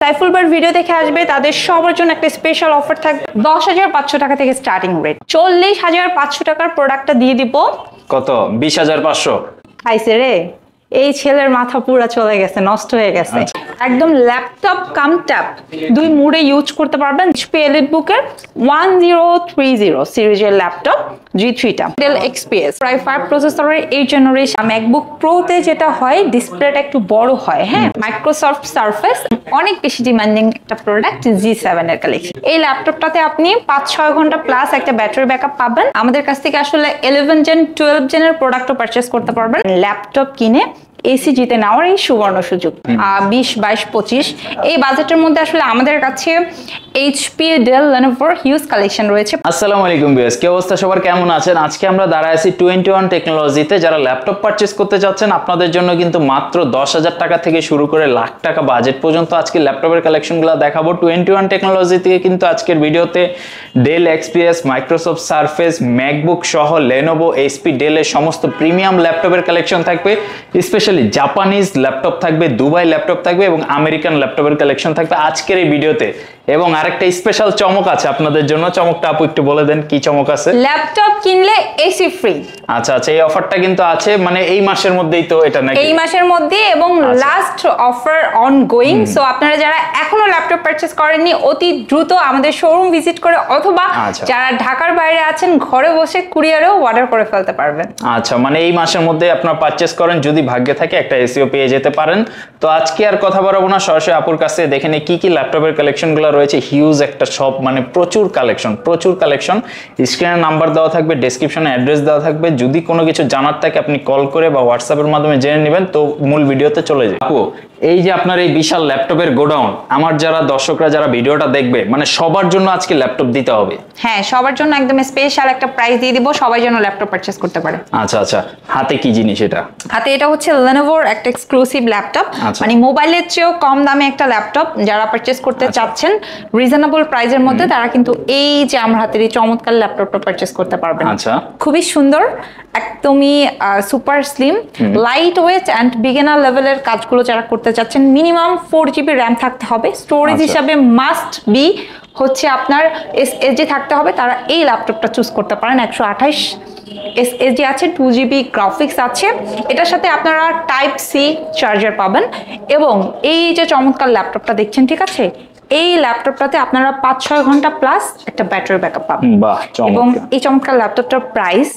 সাইফুল ভাইয়ের ভিডিও দেখে আসবে তাদের সবার জন্য একটা স্পেশাল অফার থাকবে 10,500 টাকা থেকে স্টার্টিং রেট। 40,500 টাকার প্রোডাক্টটা দিয়ে দিব কত? 20,500। আইসে রে, এই ছেলের মাথা পুরা চলে গেছে, নষ্ট হয়ে গেছে। একদম ল্যাপটপ কাম ট্যাব দুই মুডে ইউজ করতে পারবেন। HP EliteBook-এর 1030 সিরিজের ল্যাপটপ G3 টা Dell XPS Core i5 প্রসেসরের 8 জেনারেশন। MacBook Pro-তে যেটা হয় ডিসপ্লেটা একটু বড় হয়, হ্যাঁ। Microsoft Surface অনেক বেশি ডিমান্ডিং একটা প্রোডাক্ট G7 এর কালেকশন। এই ল্যাপটপটাতে আপনি 5-6 ঘন্টা প্লাস একটা ব্যাটারি ব্যাকআপ পাবেন। আমাদের কাছ থেকে আসলে 11 জেন 12 জেনের প্রোডাক্টও পারচেজ করতে পারবেন। ল্যাপটপ কিনে এসি জিতে নেওয়ার এই সুবর্ণ সুযোগ। 20, 22, 25 এই বাজেটের মধ্যে আসলে আমাদের কাছে HP, Dell, Lenovo huge collection রয়েছে। আসসালামু আলাইকুম ভিউয়ার্স, কি অবস্থা সবার, কেমন আছেন? আজকে আমরা দাঁড়ায় আছি 21 টেকনোলজিতে। যারা ল্যাপটপ পারচেজ করতে চাচ্ছেন আপনাদের জন্য কিন্তু মাত্র 10,000 টাকা থেকে শুরু করে লাখ টাকা বাজেট পর্যন্ত আজকে ল্যাপটপের কালেকশনগুলো দেখাবো 21 টেকনোলজি থেকে। কিন্তু আজকের ভিডিওতে Dell XPS, Microsoft Surface, MacBook সহ Lenovo, HP, Dell এর সমস্ত প্রিমিয়াম ল্যাপটপের কালেকশন থাকবে। স্পেশালি জাপানিজ ল্যাপটপ থাকবে, দুবাই ল্যাপটপ থাকবে এবং আমেরিকান ল্যাপটপের কালেকশন থাকবে আজকের এই ভিডিওতে। এবং আরেকটা স্পেশাল চমক আছে আপনাদের জন্য। চমকটা আপু একটু বলে দেন, কি চমক আছে? ল্যাপটপ কিনলে এসি ফ্রি। আচ্ছা আচ্ছা, এই অফারটা কিন্তু আছে মানে এই মাসের মধ্যেই তো এটা নাকি? এই মাসের মধ্যে এবং লাস্ট অফার অনগোয়িং। সো আপনারা যারা এখনো ল্যাপটপ পারচেজ করেননি অতি দ্রুত আমাদের শোরুম ভিজিট করে অথবা যারা ঢাকার বাইরে আছেন ঘরে বসে কুরিয়ারেও অর্ডার করে ফেলতে পারবেন। আচ্ছা, মানে এই মাসের মধ্যে আপনারা পারচেজ করেন, যদি ভাগ্যে থাকে একটা এসিও পেয়ে যেতে পারেন। তো আজকে আর কথা বাড়াবো না, সরাসরি আপুর কাছে দেখে নিই কি কি ল্যাপটপের কালেকশনগুলো রয়েছে। হিউজ একটা শপ, মানে প্রচুর কালেকশন। স্ক্রিনে নাম্বার দেওয়া থাকবে, ডেসক্রিপশনে অ্যাড্রেস দেওয়া থাকবে। যদি কোনো কিছু জানার থাকে আপনি কল করে বা হোয়াটসঅ্যাপের মাধ্যমে জেনে নেবেন। তো মূল ভিডিওতে চলে যাই। আপু, এই যে আপনার এই বিশাল ল্যাপটপের গোডাউন, আমার যারা দর্শকরা যারা ভিডিওটা দেখবে মানে সবার জন্য আজকে ল্যাপটপ দিতে হবে। হ্যাঁ, সবার জন্য একদম স্পেশাল একটা প্রাইস দিয়ে দিব, সবাই যেন ল্যাপটপ পারচেজ করতে পারে। আচ্ছা আচ্ছা, হাতে কি জিনিস এটা? হাতে এটা হচ্ছে Lenovoর একটা এক্সক্লুসিভ ল্যাপটপ, মানে মোবাইলের চেয়েও কম দামে একটা ল্যাপটপ। যারা পারচেজ করতে চাচ্ছেন রিজনেবল প্রাইসের মধ্যে তারা কিন্তু এই যে আমার হাতের এই চমৎকার ল্যাপটপটা পারচেজ করতে পারবেন। আচ্ছা, খুবই সুন্দর, একদমই super slim, light weight and beginner লেভেলের কাজগুলো যারা করতে চাচ্ছেন। মিনিমাম 4GB র্যাম থাকতে হবে। স্টোরেজ হিসাবে মাস্ট বি হচ্ছে আপনার SSD থাকতে হবে। তারা এই ল্যাপটপটা চুজ করতে পারেন। 128 SSD আছে, 2GB গ্রাফিক্স আছে। এটার সাথে আপনারা Type-C চার্জার পাবেন এবং এই যে চমৎকার ল্যাপটপটা দেখছেন, ঠিক আছে, এই ল্যাপটপটাতে আপনারা 5-6 ঘন্টা প্লাস একটা ব্যাটারি ব্যাকআপ পাবেন। এবং এই চমৎকার ল্যাপটপটার প্রাইস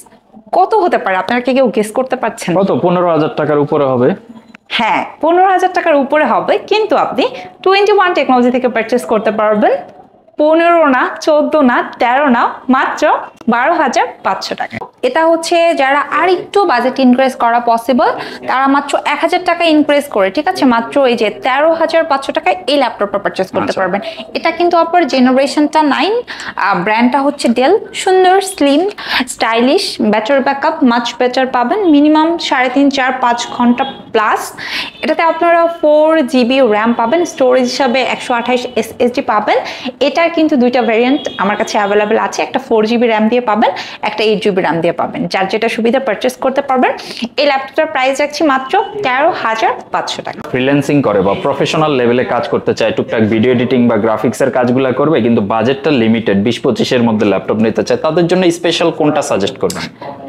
কত হতে পারে আপনারা কি কেউ গেস করতে পারছেন? কত? 15,000 টাকার উপরে হবে। হ্যাঁ, 15,000 টাকার উপরে হবে, কিন্তু আপনি 21 টেকনোলজি থেকে পারচেস করতে পারবেন 15 না, 14 না, 13 না, মাত্র 12,500 টাকা। এটা হচ্ছে যারা আর একটু বাজেট ইনক্রিজ করা পসিবল তারা মাত্র 1,000 টাকা ইনক্রিজ করে, ঠিক আছে, মাত্র এই যে 13,500 টাকায় এই ল্যাপটপটা পারচেস করতে পারবেন। এটা কিন্তু আপনার জেনারেশনটা 9, ব্র্যান্ডটা হচ্ছে ডেল। সুন্দর, slim, stylish, battery backup much better পাবেন। মিনিমাম 3.5, 4, 5 ঘন্টা প্লাস। এটাতে আপনারা 4GB র্যাম পাবেন, স্টোরেজ হিসাবে 128 SSD পাবেন। এটা কিন্তু দুইটা ভ্যারিয়েন্ট আমার কাছে অ্যাভেলেবেল আছে, একটা 4GB র্যাম দিয়ে পাবেন, একটা 8GB র্যাম দিয়ে পাবেন। যার যেটা সুবিধা পারচেস করতে পারবেন। এই ল্যাপটপটার প্রাইস রাখছি মাত্র 13,500 টাকা। ফ্রিল্যান্সিং করে বা প্রফেশনাল লেভেলে কাজ করতে চায়, টুকটাক ভিডিও এডিটিং বা গ্রাফিক্সের কাজগুলো করবে, কিন্তু বাজেটটা লিমিটেড, 20-25 এর মধ্যে ল্যাপটপ নিতে চায়, তাদের জন্য স্পেশাল কোনটা সাজেস্ট করবেন?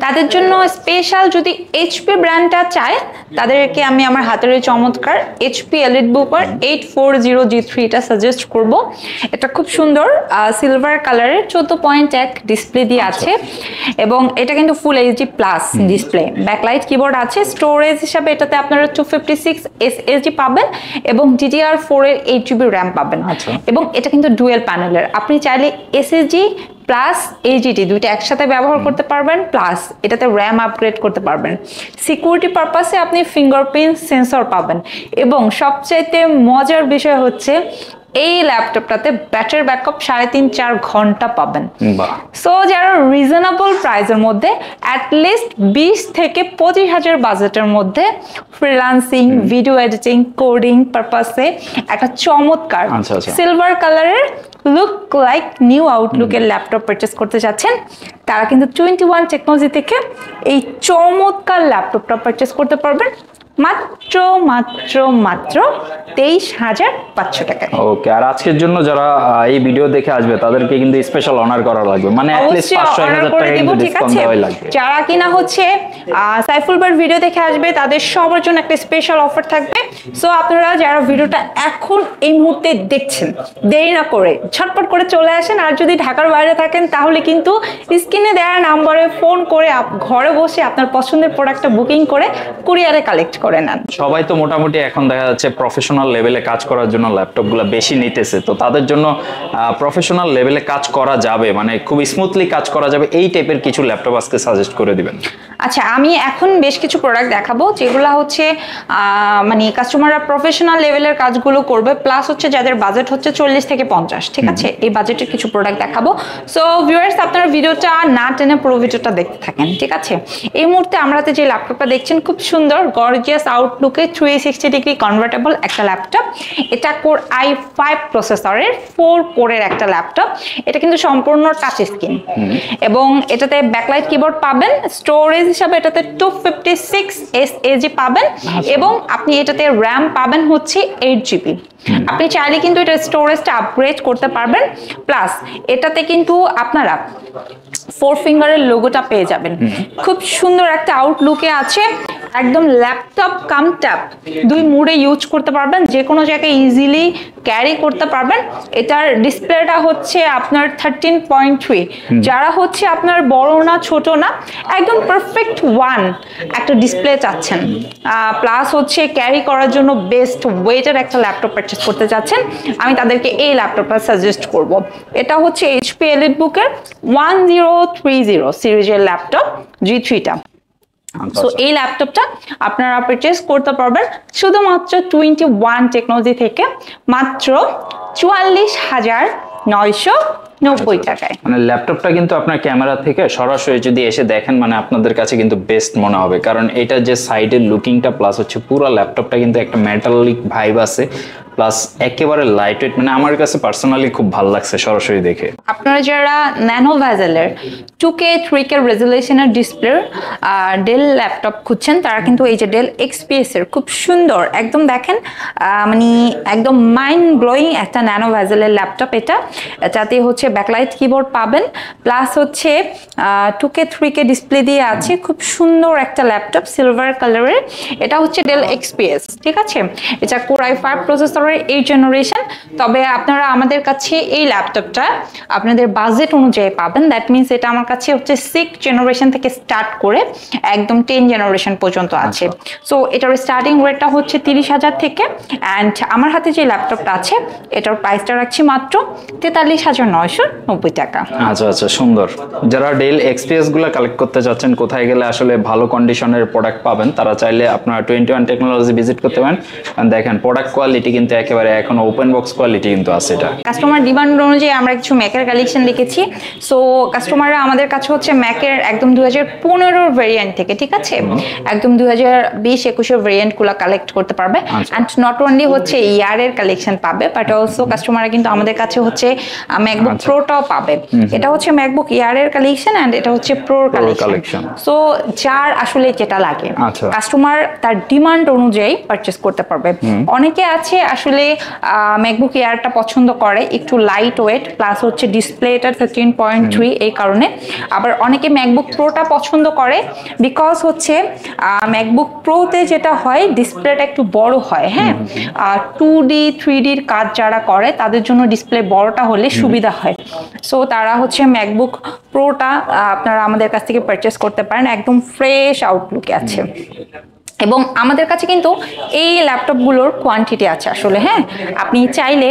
তাদের জন্য স্পেশাল যদি HP ব্র্যান্ডটা চায় তাদেরকে আমি আমার হাতের এই চমৎকার HP EliteBook 840 G3 টা সাজেস্ট করব। এটা খুব সুন্দর সিলভার কালারের 14.1 ডিসপ্লে দিয়ে আছে এবং এটা কিন্তু ফুল HD plus display. Backlight keyboard আছে। স্টোরেজ হিসাবে এটাতে আপনারা 256 SSD পাবেন এবং DDR4 এর 8GB র্যাম পাবেন। এবং এটা কিন্তু ডুয়েল প্যানেলের, আপনি চাইলে SSD প্লাস এইচডিডি দুইটা একসাথে ব্যবহার করতে পারবেন, প্লাস এটাতে র্যাম আপগ্রেড করতে পারবেন। সিকিউরিটি পারপাসে আপনি ফিঙ্গারপ্রিন্ট সেন্সর পাবেন এবং সবচাইতে মজার বিষয় হচ্ছে এই ল্যাপটপটাতে ব্যাটারি ব্যাকআপ 3.5-4 ঘন্টা পাবেন। সো যারা রিজনেবল প্রাইসের মধ্যে অ্যাটলিস্ট 20 থেকে 25,000 বাজেটের মধ্যে ফ্রিল্যান্সিং, ভিডিও এডিটিং, কোডিং পারপাসে একটা চমৎকার সিলভার কালারের লুক লাইক নিউ আউটলুকের ল্যাপটপ পারচেস করতে যাচ্ছেন তারা কিন্তু 21 টেকনোলজি থেকে এই চমৎকার ল্যাপটপটা পারচেস করতে পারবেন মাত্র মাত্র মাত্র 23,500 টাকায়। ওকে, আর আজকের জন্য যারা এই ভিডিও দেখে আসবে তাদেরকে কিন্তু স্পেশাল অনার করা লাগবে, মানে at least 500-1000 টাকা কিন্তু ডিসকাউন্ট দেওয়াই লাগবে। যারা কিনা হচ্ছে সাইফুল ভাইয়ের ভিডিও দেখে আসবে তাদের সবার জন্য একটা স্পেশাল অফার থাকবে। সো আপনারা যারা ভিডিওটা এখন এই মুহূর্তে দেখছেন, দেরি না করে ঝটপট করে চলে আসেন। আর যদি ঢাকার বাইরে থাকেন তাহলে কিন্তু স্ক্রিনে দেওয়া নাম্বারে ফোন করে ঘরে বসে আপনার পছন্দের প্রোডাক্টটা বুকিং করে কুরিয়ারে কালেক্ট করে নেন। সবাই তো মোটামুটি এখন দেখা যাচ্ছে প্রফেশনাল লেভেলে কাজ করার জন্য ল্যাপটপগুলো বেশি নিতেছে, তো তাদের জন্য প্রফেশনাল লেভেলে কাজ করা যাবে, মানে খুব স্মুথলি কাজ করা যাবে এই টাইপের কিছু ল্যাপটপ আজকে সাজেস্ট করে দিবেন। আচ্ছা, আমি এখন বেশ কিছু প্রোডাক্ট দেখাবো যেগুলো হচ্ছে মানে কাস্টমাররা প্রফেশনাল লেভেলের কাজগুলো করবে, প্লাস হচ্ছে যাদের বাজেট হচ্ছে 40 থেকে 50, ঠিক আছে, এই বাজেটের কিছু প্রোডাক্ট দেখাবো। সো ভিউয়ার্স, আপনারা ভিডিওটা না টেনে পুরো ভিডিওটা দেখতে থাকেন, ঠিক আছে। এই মুহূর্তে আমরা হাতে যে ল্যাপটপটা দেখছেন খুব সুন্দর গর্জিয়াস আউটলুকে 360 ডিগ্রি কনভার্টেবল একটা ল্যাপটপ। এটা কোর i5 প্রসেসরের 4 কোরের একটা ল্যাপটপ। এটা কিন্তু সম্পূর্ণ টাচ স্ক্রিন এবং এটাতে ব্যাকলাইট কিবোর্ড পাবেন। স্টোরেজ হিসাবে এটাতে 256 SSD পাবেন এবং আপনি এটাতে র্যাম পাবেন হচ্ছে 8GB। আপনি চাইলে কিন্তু এটা স্টোরেজটা আপগ্রেড করতে পারবেন। প্লাস এটাতে কিন্তু আপনারা 4 ফিঙ্গারের লোগোটা পেয়ে যাবেন। খুব সুন্দর একটা আউটলুকে আছে, একদম ল্যাপটপ কাম ট্যাব দুই মুডে ইউজ করতে পারবেন, যে কোনো জায়গায় ইজিলি ক্যারি করতে পারবেন। এটার ডিসপ্লেটা হচ্ছে আপনার 13.3, যারা হচ্ছে আপনার বড় না ছোট না, একদম পারফেক্ট ওয়ান একটা ডিসপ্লে চাচ্ছেন, প্লাস হচ্ছে ক্যারি করার জন্য বেস্ট ওয়েটের একটা ল্যাপটপ পারচেস করতে চাচ্ছেন, আমি তাদেরকে এই ল্যাপটপটা সাজেস্ট করব। এটা হচ্ছে HP EliteBook-এর 1030 সিরিজের ল্যাপটপ G3টা। সো এই ল্যাপটপটা আপনারা পারচেস করতে পারবেন শুধুমাত্র 21 টেকনোলজি থেকে মাত্র 44,990 টাকায়। মানে ল্যাপটপটা কিন্তু আপনার ক্যামেরা থেকে সরাসরি যদি এসে দেখেন, মানে আপনাদের কাছে কিন্তু বেস্ট মনে হবে, কারণ এটা যে সাইডের লুকিংটা প্লাস হচ্ছে পুরো ল্যাপটপটা কিন্তু একটা মেটালিক ভাইব আছে, প্লাস একেবারে লাইট ওয়েট, মানে আমার কাছে পার্সোনালি খুব ভালো লাগছে সরাসরি দেখে। আপনারা যারা ন্যানো ভেজেলের 2K 3K রেজুলেশনের ডিসপ্লে ডেল ল্যাপটপ খুঁজছেন, তারা কিন্তু এই যে ডেল XPS এর খুব সুন্দর একদম দেখেন মানে একদম মাইন্ড ব্লোয়িং একটা ন্যানো ভেজেলের ল্যাপটপ। এটাতে হচ্ছে ব্যাকলাইট কিবোর্ড পাবেন, প্লাস হচ্ছে 2K 3K ডিসপ্লে দিয়ে আছে। খুব সুন্দর একটা ল্যাপটপ সিলভার কালারের। এটা হচ্ছে ডেল XPS, ঠিক আছে। এটা কোর i5 প্রসেসরের 8 জেনারেশন। তবে আপনারা আমাদের কাছে এই ল্যাপটপটা আপনাদের বাজেট অনুযায়ী পাবেন। দ্যাট মিনস এটা আমার কাছে হচ্ছে 6 জেনারেশন থেকে স্টার্ট করে একদম 10 জেনারেশন পর্যন্ত আছে। সো এটার স্টার্টিং রেটটা হচ্ছে 30,000 থেকে, অ্যান্ড আমার হাতে যে ল্যাপটপটা আছে এটার প্রাইসটা রাখছি মাত্র 43,990 টাকা। আচ্ছা আচ্ছা, সুন্দর। যারা ডেল XPS গুলো কালেক্ট করতে চাচ্ছেন, কোথায় গেলে আসলে ভালো কন্ডিশনের প্রোডাক্ট পাবেন, তারা চাইলে আপনারা 21 টেকনোলজি ভিজিট করতে পারেন। দেখেন প্রোডাক্ট কোয়ালিটি কিন্তু একেবারে এখন ওপেন বক্স কোয়ালিটি কিন্তু আছে। এটা কাস্টমার ডিমান্ড অনুযায়ী আমরা কিছু ম্যাকের কালেকশন লিখেছি। সো কাস্টমাররা আমাদের কাছে হচ্ছে ম্যাকের একদম 2015 ভেরিয়েন্ট থেকে, ঠিক আছে, একদম 2020-21 ভেরিয়েন্টগুলো কালেক্ট করতে পারবে। অ্যান্ড নট অনলি হচ্ছে ইয়ারের কালেকশন পাবে, বাট অলসো কাস্টমাররা কিন্তু আমাদের কাছে হচ্ছে ম্যাকবুক প্রোটাও পাবে। এটা হচ্ছে ম্যাকবুক ইয়ারের কালেকশন অ্যান্ড এটা হচ্ছে প্রোর কালেকশন। সো যার আসলে যেটা লাগে কাস্টমার তার ডিমান্ড অনুযায়ী পারচেস করতে পারবে। অনেকে আছে আসলে ম্যাকবুক এয়ারটা পছন্দ করে, একটু লাইট ওয়েট, প্লাস হচ্ছে ডিসপ্লেটা 13.3 এই কারণে। আবার অনেকে ম্যাকবুক প্রোটা পছন্দ করে, বিকজ হচ্ছে ম্যাকবুক প্রোতে যেটা হয় ডিসপ্লেটা একটু বড় হয়। হ্যাঁ, 2D 3Dর কাজ যারা করে তাদের জন্য ডিসপ্লে বড়টা হলে সুবিধা হয়। সো তারা হচ্ছে ম্যাকবুক প্রোটা আপনারা আমাদের কাছ থেকে পারচেস করতে পারেন, একদম ফ্রেশ আউটলুকে আছে। এবং আমাদের কাছে কিন্তু এই ল্যাপটপগুলোর কোয়ান্টিটি আছে আসলে। হ্যাঁ, আপনি চাইলে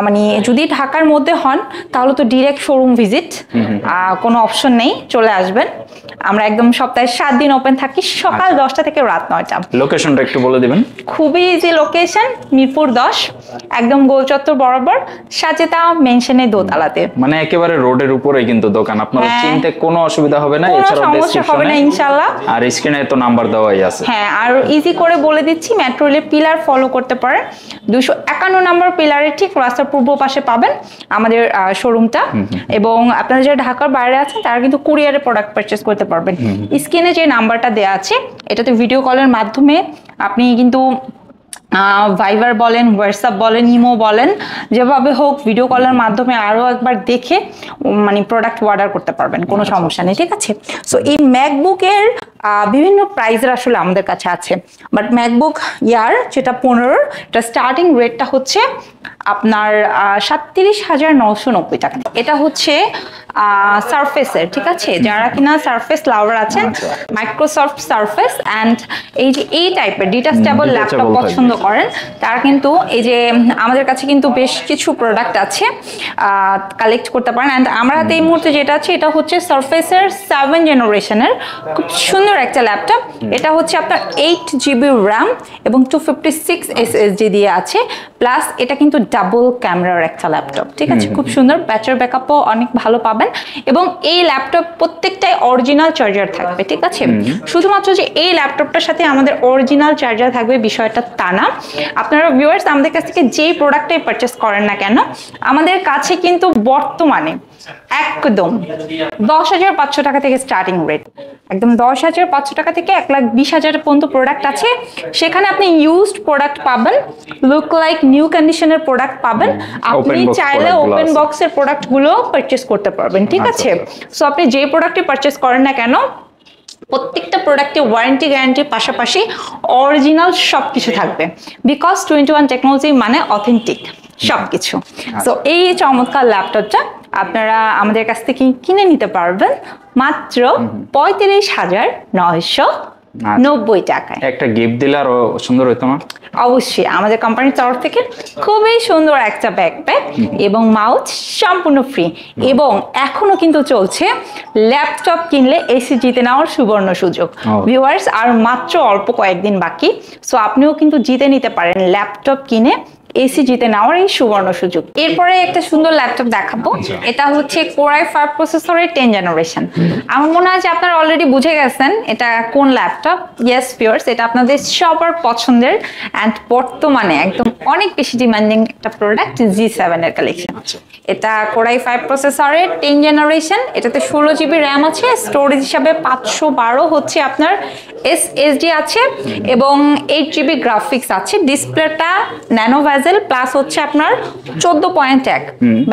মানে যদি ঢাকার মধ্যে হন তাহলে তো ডিরেক্ট শোরুম ভিজিট, কোনো অপশন নেই, চলে আসবেন। আমরা একদম সপ্তাহে 7 দিন ওপেন থাকি, সকাল 10টা থেকে রাত 9টা। লোকেশনটা একটু বলে দিবেন। খুবই ইজি লোকেশন, মিরপুর 10, একদম গোল চত্বর বরাবর, সাজেদা মেনশনের দোতলাতে। মানে একেবারে রোডের উপরেই কিন্তু দোকান, আপনাদের চিনতে কোনো অসুবিধা হবে না। এছাড়াও ডেসক্রিপশনে ইনশাআল্লাহ আর স্ক্রিনে তো নাম্বার দেওয়াই আছে। হ্যাঁ, আর ইজি করে বলে দিচ্ছি, মেট্রো রেলের পিলার ফলো করতে পারেন। 251 নম্বর পিলারের ঠিক রাস্তার পূর্ব পাশে পাবেন আমাদের শোরুমটা। এবং আপনারা যারা ঢাকার বাইরে আছেন তারা কিন্তু কুরিয়ারে প্রোডাক্ট পারচেস করতে পারবেন। পারবেন। স্ক্রিনে যে নাম্বারটা দেওয়া আছে এটাতে ভিডিও কলের মাধ্যমে আপনি কিন্তু ভাইবার বলেন, হোয়াটসঅ্যাপ বলেন, ইমো বলেন, যেভাবে হোক ভিডিও কলের মাধ্যমে আরও একবার দেখে মানে প্রোডাক্ট অর্ডার করতে পারবেন, কোনো সমস্যা নেই, ঠিক আছে। সো এই ম্যাকবুকের বিভিন্ন প্রাইসের আসলে আমাদের কাছে আছে, বাট ম্যাকবুক ইয়ার যেটা 15 এটা স্টার্টিং রেটটা হচ্ছে আপনার 37,990 টাকা। এটা হচ্ছে সারফেসের, ঠিক আছে, যারা কিনা সারফেস লাভার আছেন, মাইক্রোসফট সারফেস অ্যান্ড এই যে এই টাইপের ডিটাচেবল ল্যাপটপ পছন্দ করেন তারা কিন্তু এই যে আমাদের কাছে কিন্তু বেশ কিছু প্রোডাক্ট আছে, কালেক্ট করতে পারেন। অ্যান্ড আমার হাতে এই মুহূর্তে যেটা আছে এটা হচ্ছে সারফেসের 7 জেনারেশনের খুব সুন্দর একটা ল্যাপটপ। এটা হচ্ছে আপনার 8GB র্যাম এবং 256 SSD দিয়ে আছে, প্লাস এটা কিন্তু ডাবল ক্যামেরার একটা ল্যাপটপ, ঠিক আছে, খুব সুন্দর, ব্যাটারি ব্যাকআপও অনেক ভালো পাবেন। এবং এই ল্যাপটপ প্রত্যেকটাই অরিজিনাল চার্জার থাকবে, ঠিক আছে। শুধুমাত্র যে এই ল্যাপটপটার সাথে আমাদের অরিজিনাল চার্জার থাকবে বিষয়টা তা না, আপনারা ভিউয়ার্স আমাদের কাছ থেকে যেই প্রোডাক্টটাই পারচেস করেন না কেন আমাদের কাছে কিন্তু বর্তমানে একদম 10,500 টাকা থেকে স্টার্টিং রেট, একদম 10,500 টাকা থেকে 1,20,000 পর্যন্ত প্রোডাক্ট আছে। সেখানে আপনি ইউজড প্রোডাক্ট পাবেন, লুক লাইক নিউ কন্ডিশনের প্রোডাক্ট পাবেন, আপনি চাইলে ওপেন বক্সের প্রোডাক্টগুলো পারচেস করতে পারবেন, ঠিক আছে। সো আপনি যে প্রোডাক্টই পারচেস করেন না কেন প্রত্যেকটা প্রোডাক্টে ওয়ারেন্টি গ্যারান্টির পাশাপাশি অরিজিনাল সবকিছু থাকবে, বিকজ 21 টেকনোলজি মানে অথেন্টিক সবকিছু। তো এই চমৎকার ল্যাপটপটা আপনারা আমাদের কাছ থেকে কিনে নিতে পারবেন মাত্র 35,990 টাকায়। একটা গিফট দিলে আরো সুন্দর হইতো না? অবশ্যই, আমাদের কোম্পানির তরফ থেকে খুবই সুন্দর একটা ব্যাকপ্যাক এবং মাউথ সম্পূর্ণ ফ্রি। এবং এখনো কিন্তু চলছে ল্যাপটপ কিনলে এসি জিতে নেওয়ার সুবর্ণ সুযোগ। ভিউয়ার্স আর মাত্র অল্প কয়েকদিন বাকি, সো আপনিও কিন্তু জিতে নিতে পারেন ল্যাপটপ কিনে এসি জিতে নেওয়ার এই সুবর্ণ সুযোগ। এরপরে একটা সুন্দর ল্যাপটপ দেখাবো, এটা হচ্ছে Core i5 প্রসেসরের 10 জেনারেশন। আমার মনে হয় যে আপনারা অলরেডি বুঝে গেছেন এটা কোন ল্যাপটপ। ইয়েস ভিউয়ার্স, এটা আপনাদের সবার পছন্দের অ্যান্ড বর্তমানে একদম অনেক বেশি ডিমান্ডিং একটা প্রোডাক্ট G7 এর কালেকশন। এটা Core i5 প্রসেসরের 10 জেনারেশন, এটাতে 16GB র্যাম আছে, স্টোরেজ হিসাবে 512 হচ্ছে আপনার SSD আছে এবং 8GB গ্রাফিক্স আছে। ডিসপ্লেটা ন্যানো প্লাস হচ্ছে আপনার 14.1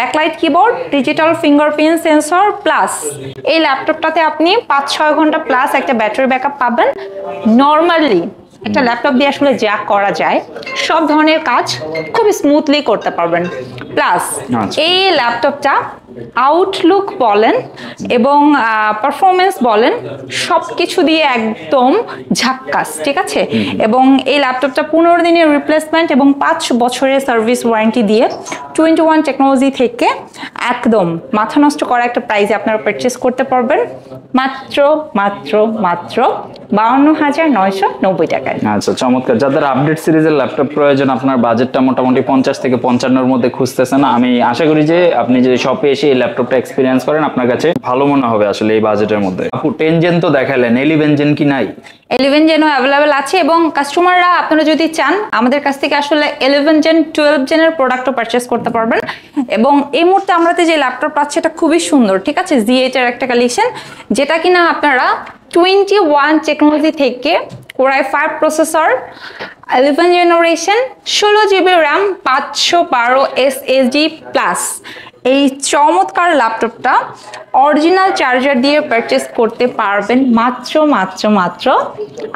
backlight keyboard, digital fingerprint sensor, plus এই ল্যাপটপটাতে আপনি 5-6 ঘন্টা প্লাস একটা ব্যাটারি ব্যাকআপ পাবেন। নর্মালি একটা ল্যাপটপ দিয়ে আসলে যা করা যায় সব ধরনের কাজ খুব স্মুথলি করতে পারবেন। প্লাস এই ল্যাপটপটা আউটলুক বলেন এবং পারফরমেন্স বলেন সব কিছু দিয়ে একদম ঝাক্কাস, ঠিক আছে। এবং এই ল্যাপটপটা 15 দিনের রিপ্লেসমেন্ট এবং 5 বছরের সার্ভিস ওয়ারেন্টি দিয়ে 21 টেকনোলজি থেকে একদম মাথা নষ্ট করা একটা প্রাইসে আপনারা পারচেস করতে পারবেন মাত্র মাত্র মাত্র 52,990 টাকায়। আচ্ছা, চমৎকার। যাদের আপডেট সিরিজের ল্যাপটপ প্রয়োজন, আপনার বাজেটটা মোটামুটি 50 থেকে 55 মধ্যে খুঁজতেছেন, আমি আশা করি যে আপনি যদি শপে এসে এই ল্যাপটপটা এক্সপিরিয়েন্স করেন আপনার কাছে ভালো মনে হবে আসলে এই বাজেটের মধ্যে। আপু 10 জেন তো দেখালেন, 11 জেন কি নাই? 11 জেনও অ্যাভেলেবেল আছে এবং কাস্টমাররা আপনারা যদি চান আমাদের কাছ থেকে আসলে 11 জেন 12 জেনের প্রোডাক্টও পারচেস করতে পারবেন। এবং এই মুহূর্তে আমাদের যে ল্যাপটপ আছে এটা খুবই সুন্দর, ঠিক আছে, Z8 এর একটা কালেকশন, যেটা কিনা আপনারা 21 টেকনোলজি থেকে Core i5 processor, 11 generation, 16GB RAM, 512 SSD plus এই চমৎকার ল্যাপটপটা অরিজিনাল চার্জার দিয়ে পারচেস করতে পারবেন মাত্র মাত্র মাত্র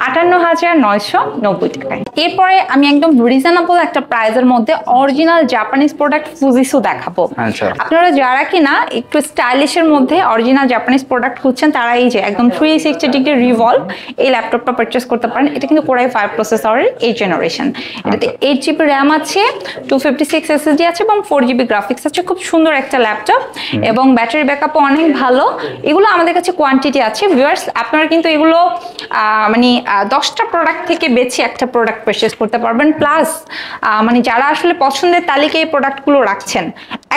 58,990 টাকায়। এরপরে আমি একদম রিজনেবল একটা প্রাইসের মধ্যে অরিজিনাল জাপানিজ প্রোডাক্ট ফুজিসু দেখাবো। আপনারা যারা কিনা একটু স্টাইলিশের মধ্যে অরিজিনাল জাপানিজ প্রোডাক্ট খুঁজছেন তারা এই যে একদম 360 ডিগ্রি রিভলভ এই ল্যাপটপটা পারচেস করতে পারেন। এটা কিন্তু Core i5 প্রসেসরের 8 জেনারেশন, এটাতে 8GB র্যাম আছে, 256 SSD আছে এবং 4GB গ্রাফিক্স আছে। খুব সুন্দর একটা ল্যাপটপ এবং ব্যাটারি ব্যাকআপও অনেক ভালো। এগুলো আমাদের কাছে কোয়ান্টিটি আছে ভিউয়ার্স, আপনারা কিন্তু এগুলো মানে 10টা প্রোডাক্ট থেকে বেছে একটা প্রোডাক্ট পারচেস করতে পারবেন। প্লাস মানে যারা আসলে পছন্দের তালিকায় এই প্রোডাক্টগুলো রাখছেন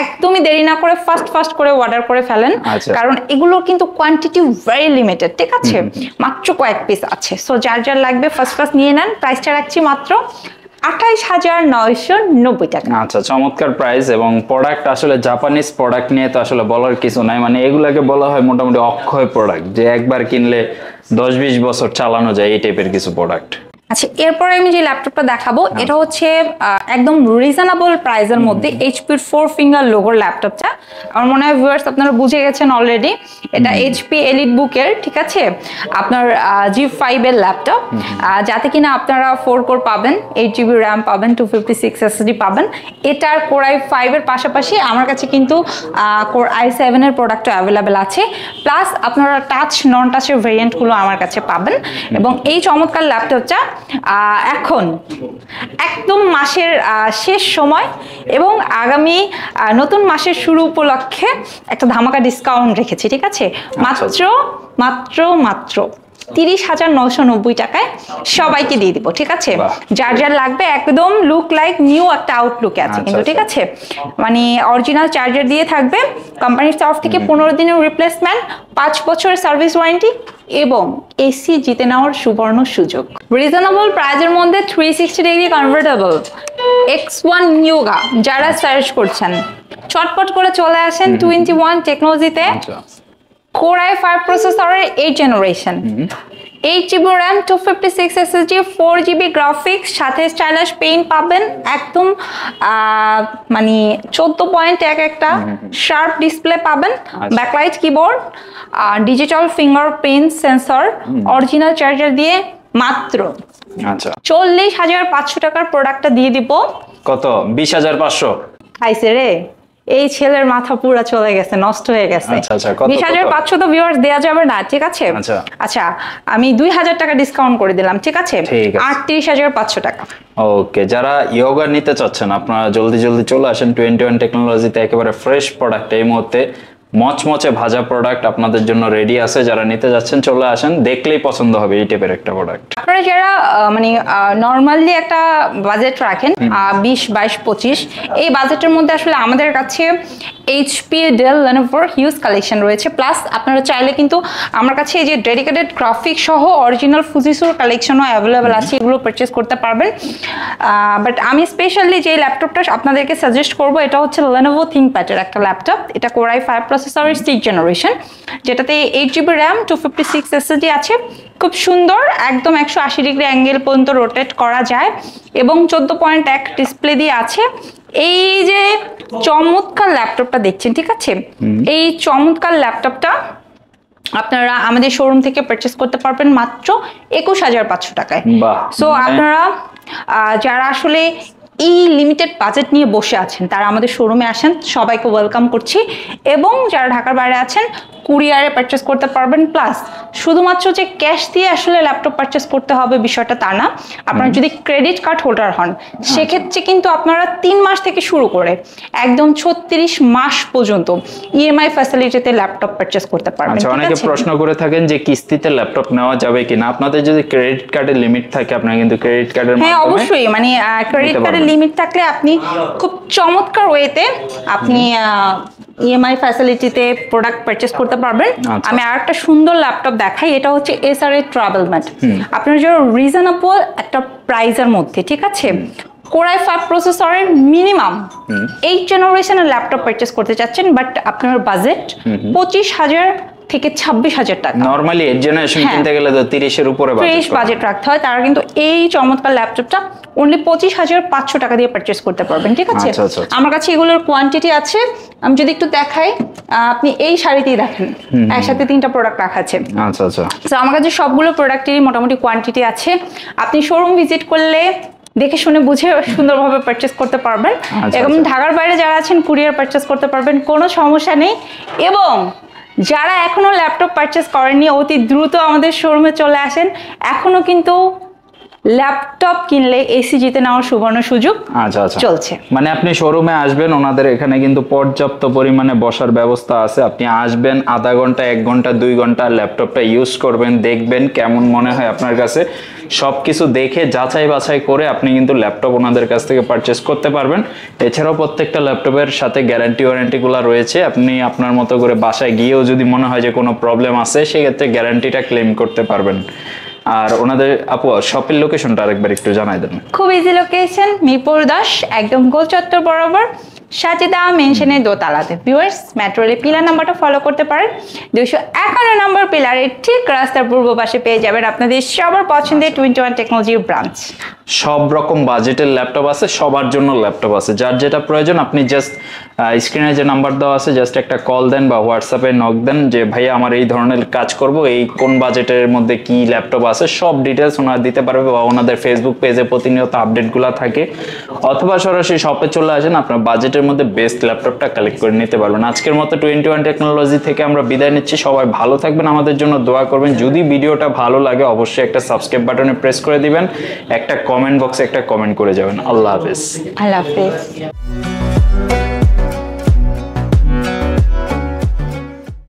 একদমই দেরি না করে ফাস্ট করে অর্ডার করে ফেলেন, কারণ এগুলো কিন্তু কোয়ান্টিটি ভেরি লিমিটেড, ঠিক আছে, মাত্র কয়েক পিস আছে। সো যার যার লাগবে ফার্স্ট নিয়ে নেন। প্রাইসটা রাখছি মাত্র 28,990 টাকা। আচ্ছা, চমৎকার প্রাইস এবং প্রোডাক্ট আসলে জাপানিজ প্রোডাক্ট নিয়ে তো আসলে বলার কিছু নাই, মানে এগুলাকে বলা হয় মোটামুটি অক্ষয় প্রোডাক্ট, যে একবার কিনলে 10-20 বছর চালানো যায় এই টাইপের কিছু প্রোডাক্ট। আচ্ছা, এরপরে আমি যে ল্যাপটপটা দেখাবো এটা হচ্ছে একদম রিজনেবল প্রাইসের মধ্যে এইচপির 4 ফিঙ্গার লোগোর ল্যাপটপটা। আমার মনে হয় ভিউয়ার্স আপনারা বুঝে গেছেন অলরেডি, এটা এইচপি এলিট বুকের, ঠিক আছে, আপনার G5 এর ল্যাপটপ, যাতে কিনা আপনারা 4 কোর পাবেন, 8GB র্যাম পাবেন, 256 SSD পাবেন। এটার কোর i5 এর পাশাপাশি আমার কাছে কিন্তু কোর i7 এর প্রোডাক্টও অ্যাভেলেবেল আছে, প্লাস আপনারা টাচ নন টাচের ভেরিয়েন্টগুলো আমার কাছে পাবেন। এবং এই চমৎকার ল্যাপটপটা এখন একদম মাসের শেষ সময় এবং আগামী নতুন মাসের শুরু উপলক্ষে একটা ধামাকা ডিসকাউন্ট রেখেছি, ঠিক আছে, মাত্র মাত্র মাত্র 30,990 টাকায় সবাইকে দিয়ে দিব, ঠিক আছে। যার যার লাগবে একদম লুক লাইক নিউ একটা আউটলুকে আছে কিন্তু, ঠিক আছে, মানে অরিজিনাল চার্জার দিয়ে থাকবে, কোম্পানির তরফ থেকে 15 দিনের রিপ্লেসমেন্ট, 5 বছরের সার্ভিস ওয়ারেন্টি এবং এসি জিতে নেওয়ার সুবর্ণ সুযোগ। রিজনেবল প্রাইজের মধ্যে 360 ডিগ্রি কনভার্টেবল X1 Yoga যারা সার্চ করছেন, চটপট করে চলে আসেন 21 টেকনোলজিতে। কোর i5 প্রসেসরের 8 generation, 8GB RAM, 256 SSD, 4GB graphics, সাথে স্টাইলিশ পেইন্ট পাবেন, একদম মানে 14.1 একটা শার্প ডিসপ্লে পাবেন, backlight keyboard, digital fingerprint sensor, original charger দিয়ে মাত্র 40,500 টাকার প্রোডাক্টটা দিয়ে দিব। কত? 20,500 খাইছে রে, এই ছেলের মাথা পুরো চলে গেছে, নষ্ট হয়ে গেছে। 20,500 তো ভিউয়ার্স দেয়া যাবে না, ঠিক আছে। আচ্ছা, আমি 2,000 টাকা ডিসকাউন্ট করে দিলাম, ঠিক আছে, 38,500 টাকা। ওকে, যারা ইয়োগা নিতে চাচ্ছেন আপনারা জলদি জলদি চলে আসেন 21 টেকনোলজিতে, একেবারে ফ্রেশ প্রোডাক্ট, এই মুহূর্তে মচমচে ভাজা প্রোডাক্ট আপনাদের জন্য রেডি আছে। যারা নিতে যাচ্ছেন চলে আসেন, দেখলেই পছন্দ হবে এই টাইপের একটা প্রোডাক্ট। আপনারা যারা মানে নরমালি একটা বাজেট রাখেন 20, 22, 25, এই বাজেটের মধ্যে আসলে আমাদের কাছে এইচপি, ডেল, লেনোভোর হিউজ কালেকশন রয়েছে। প্লাস আপনারা চাইলে কিন্তু আমার কাছে এই যে ডেডিকেটেড গ্রাফিক সহ অরিজিনাল ফুজিসোর কালেকশনও অ্যাভেলেবেল আছে, এগুলো পারচেস করতে পারবেন। বাট আমি স্পেশালি যে ল্যাপটপটা আপনাদেরকে সাজেস্ট করব এটা হচ্ছে লেনোভো থিংকপ্যাডের একটা ল্যাপটপ। এটা কোর i5 প্রসেসরের 6 জেনারেশন, যেটাতে 8GB র্যাম, 256 SSD আছে, খুব সুন্দর, একদম 180 ডিগ্রি অ্যাঙ্গেল পর্যন্ত রোটেট করা যায় এবং 14.1 ডিসপ্লে দিয়ে আছে। এই যে চমৎকার ল্যাপটপটা দেখছেন, ঠিক আছে, এই চমৎকার ল্যাপটপটা আপনারা আমাদের শোরুম থেকে পারচেস করতে পারবেন মাত্র 21,500 টাকায়। সো আপনারা যারা আসলে এই লিমিটেড বাজেট নিয়ে বসে আছেন তারা আমাদের শোরুমে আসেন, সবাইকে ওয়েলকাম করছি। এবং যারা ঢাকার বাইরে আছেন কুরিয়ারে পারচেস করতে পারবেন। প্লাস শুধুমাত্র যে ক্যাশ দিয়ে আসলে ল্যাপটপ পারচেস করতে হবে বিষয়টা তা না, আপনারা যদি ক্রেডিট কার্ড হোল্ডার হন সেক্ষেত্রে কিন্তু আপনারা 3 মাস থেকে শুরু করে একদম 36 মাস পর্যন্ত ইএমআই ফ্যাসিলিটিতে ল্যাপটপ পারচেস করতে পারবেন। আচ্ছা, অনেকে প্রশ্ন করে থাকেন যে কিস্তিতে ল্যাপটপ নেওয়া যাবে কিনা। আপনাদের যদি ক্রেডিট কার্ডের লিমিট থাকে আপনারা কিন্তু ক্রেডিট কার্ডের মাধ্যমে, হ্যাঁ অবশ্যই, মানে ক্রেডিট কার্ডের লিমিট থাকলে আপনি খুব চমৎকার ওয়েতে আপনি ইএমআই ফ্যাসিলিটিতে প্রোডাক্ট পারচেস করতে পারবেন। আমি আরেকটা সুন্দর ল্যাপটপ দেখাই, এটা হচ্ছে এসআরএ ট্রাভেল ম্যাট। আপনার যে রিজনেবল একটা প্রাইসের মধ্যে, ঠিক আছে, কোর i5 প্রসেসরের মিনিমাম 8 জেনারেশনের ল্যাপটপ পারচেস করতে চাচ্ছেন, বাট আপনার বাজেট 25,000 থেকে 26,000 টাকা। নরমালি 8 জেনারেশন কিনতে গেলে তো 30 এর উপরে বাজেট রাখতে হয়, তারা কিন্তু এই চমৎকার ল্যাপটপটা অনলি 25,500 টাকা দিয়ে পারচেস করতে পারবেন, ঠিক আছে। আমার কাছে এগুলোর কোয়ান্টিটি আছে, আমি যদি একটু দেখাই, আপনি এই শাড়িতেই দেখেন একসাথে 3টা প্রোডাক্ট রাখা আছে। আচ্ছা আচ্ছা, তো আমার কাছে সবগুলো প্রোডাক্টেরই মোটামুটি কোয়ান্টিটি আছে। আপনি শোরুম ভিজিট করলে দেখে শুনে বুঝে সুন্দরভাবে পারচেস করতে পারবেন। এবং ঢাকার বাইরে যারা আছেন কুরিয়ার পারচেস করতে পারবেন, কোনো সমস্যা নেই। এবং যারা এখনো ল্যাপটপ পারচেস করেননি অতি দ্রুত আমাদের শোরুমে চলে আসেন। এখনো কিন্তু ল্যাপটপ কিনলে এসি জিতে নেওয়ার সুবর্ণ সুযোগ চলছে। মানে আপনি শোরুমে আসবেন, ওনাদের এখানে কিন্তু পর্যাপ্ত পরিমাণে বসার ব্যবস্থা আছে। আপনি আসবেন, আধা ঘন্টা, 1 ঘন্টা, 2 ঘন্টা ল্যাপটপটা ইউজ করবেন, দেখবেন কেমন মনে হয় আপনার কাছে। সবকিছু দেখে যাচাই বাছাই করে আপনি কিন্তু ল্যাপটপ ওনাদের কাছ থেকে পারচেস করতে পারবেন। এছাড়াও প্রত্যেকটা ল্যাপটপের সাথে গ্যারান্টি ওয়ারেন্টিগুলো রয়েছে। আপনি আপনার মতো করে বাসায় গিয়েও যদি মনে হয় যে কোনো প্রবলেম আছে সেক্ষেত্রে গ্যারান্টিটা ক্লেম করতে পারবেন। আর ওনাদের আপু শপের লোকেশনটা আরেকবার একটু জানাই দেন। খুব ইজি লোকেশন, মিরপুর 10, একদম গোল চত্বর বরাবর, সাজেদা মেনশনের দোতলাতে। ভিউয়ার্স, মেট্রো রেল পিলার নাম্বারটা ফলো করতে পারেন। 251 নম্বর পিলারের ঠিক রাস্তার পূর্ব পাশে পেয়ে যাবেন আপনাদের সবার পছন্দের 21 টেকনোলজির ব্রাঞ্চ। সব রকম বাজেটের ল্যাপটপ আছে, সবার জন্য ল্যাপটপ আছে। যার যেটা প্রয়োজন আপনি জাস্ট স্ক্রিনে যে নাম্বার দেওয়া আছে জাস্ট একটা কল দেন বা হোয়াটসঅ্যাপে নক দেন যে ভাইয়া আমার এই ধরনের কাজ করব, এই কোন বাজেটের মধ্যে কি ল্যাপটপ আছে, সব ডিটেলস ওনারা দিতে পারবে বা ওনাদের ফেসবুক পেজে প্রতিনিয়ত আপডেটগুলো থাকে। অথবা সরাসরি শপে চলে আসেন, আপনার বাজেটের মধ্যে বেস্ট ল্যাপটপটা কালেক্ট করে নিতে পারবেন। আজকের মতো 21 টেকনোলজি থেকে আমরা বিদায় নিচ্ছি। সবাই ভালো থাকবেন, আমাদের জন্য দোয়া করবেন। যদি ভিডিওটা ভালো লাগে অবশ্যই একটা সাবস্ক্রাইব বাটনে প্রেস করে দিবেন, একটা কমেন্ট বক্সে একটা কমেন্ট করে যাবেন। আল্লাহ হাফেজ। আল্লাহ হাফেজ।